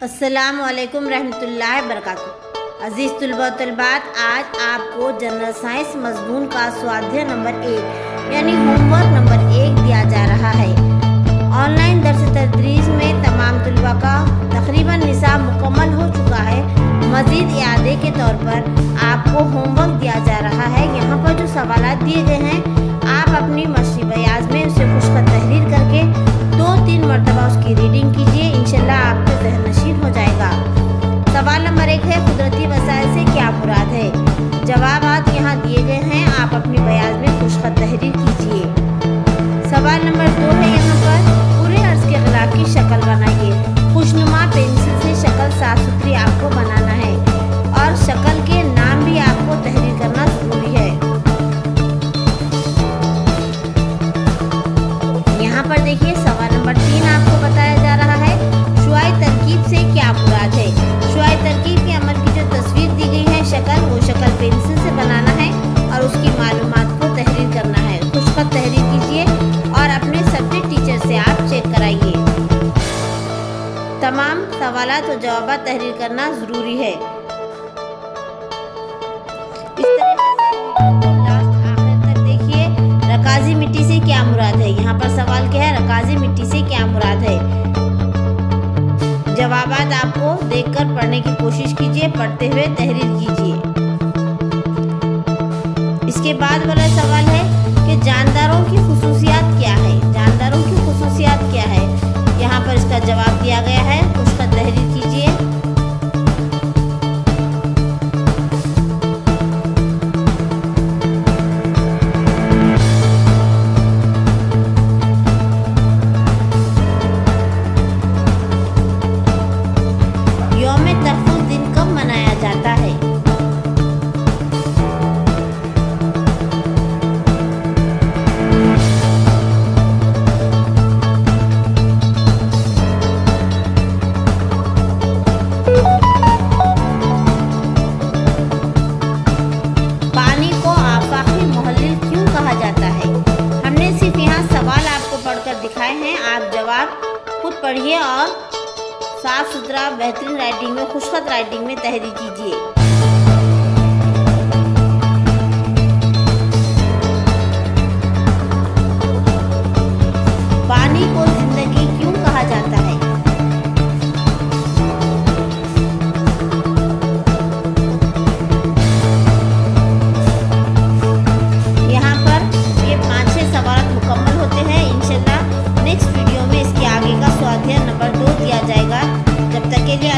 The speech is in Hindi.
अस्सलामु अलैकुम रहमतुल्लाहि बरकातुहू। अज़ीज़ तलबा तलबात, आज आपको जनरल साइंस मज़मून का स्वाध्याय नंबर 1 यानी होमवर्क नंबर 1 दिया जा रहा है। ऑनलाइन दर्स तदरीस में तमाम तलबा का तकरीबन निसाब मुकम्मल हो चुका है। मज़ीद इआदे के तौर पर आपको होमवर्क दिया जा रहा है। यहाँ पर जो सवालात दिए गए हैं, आप अपनी मशरी बयाज में उसे खुशखत तहरीर करके 2-3 मरतबा उसकी रीडिंग कीजिए। इंशाल्लाह आपके ज़हन नशीन हो जाएगा। सवाल नंबर 1 है, कुदरती वसाइल से क्या मुराद है? जवाबात यहाँ दिए गए हैं, आप अपनी बयाज में खुशखत तहरीर कीजिए। सवाल नंबर 2 है, यहाँ पर पूरे अर्ज़ के ग़िलाफ़ की शक्ल बनाइए। खुशनुमा पेंसिल से शक्ल साफ सुथरी आपको बनाना है और शक्ल के नाम भी आपको तहरीर करना ज़रूरी है। यहाँ पर देखिए, सवाल नंबर 3 आपको बताया जा रहा है, शुआई तरकीब से क्या मुराद है? शुआई तरकीब के अमल की जो तस्वीर दी गई है, शक्ल, वो शक्ल पेंसिल से बनाना है और उसकी मालूमात को तहरीर करना है। खुशखत तहरीर कीजिए और अपने सब्जेक्ट टीचर से आप चेक कराइए। तमाम सवालात और जवाबात तहरीर करना ज़रूरी है। इस तरीके से लास्ट आखिर तक देखिए। रकाजी मिट्टी से क्या मुराद है? यहाँ पर सवाल क्या है, रकाजी मिट्टी से क्या मुराद है? जवाबात आपको देखकर पढ़ने की कोशिश कीजिए, पढ़ते हुए तहरीर कीजिए। इसके बाद वाला सवाल है कि जानदारों की खुसूसियात क्या है? जानदारों की खुसूसियात क्या है? यहाँ पर इसका जवाब दिया गया है, उसका तहरीर कीजिए। यौम तहफ़्फ़ुज़ दिन कब मनाया जाता है? पानी को आफाकी मुहल्लिल क्यों कहा जाता है? हमने सिर्फ यहाँ सवाल आपको पढ़कर दिखाए हैं, आप जवाब खुद पढ़िए और साफ सुथरा बेहतरीन राइटिंग में, खुशखत राइटिंग में तहरीर कीजिए। पानी को जिंदगी क्यों कहा जाता है? यहाँ पर ये 5-6 सवाल मुकम्मल होते हैं। इंशाल्लाह नेक्स्ट वीडियो में इसके आगे का स्वाध्याय नंबर 2 दिया जाएगा। जब तक के लिए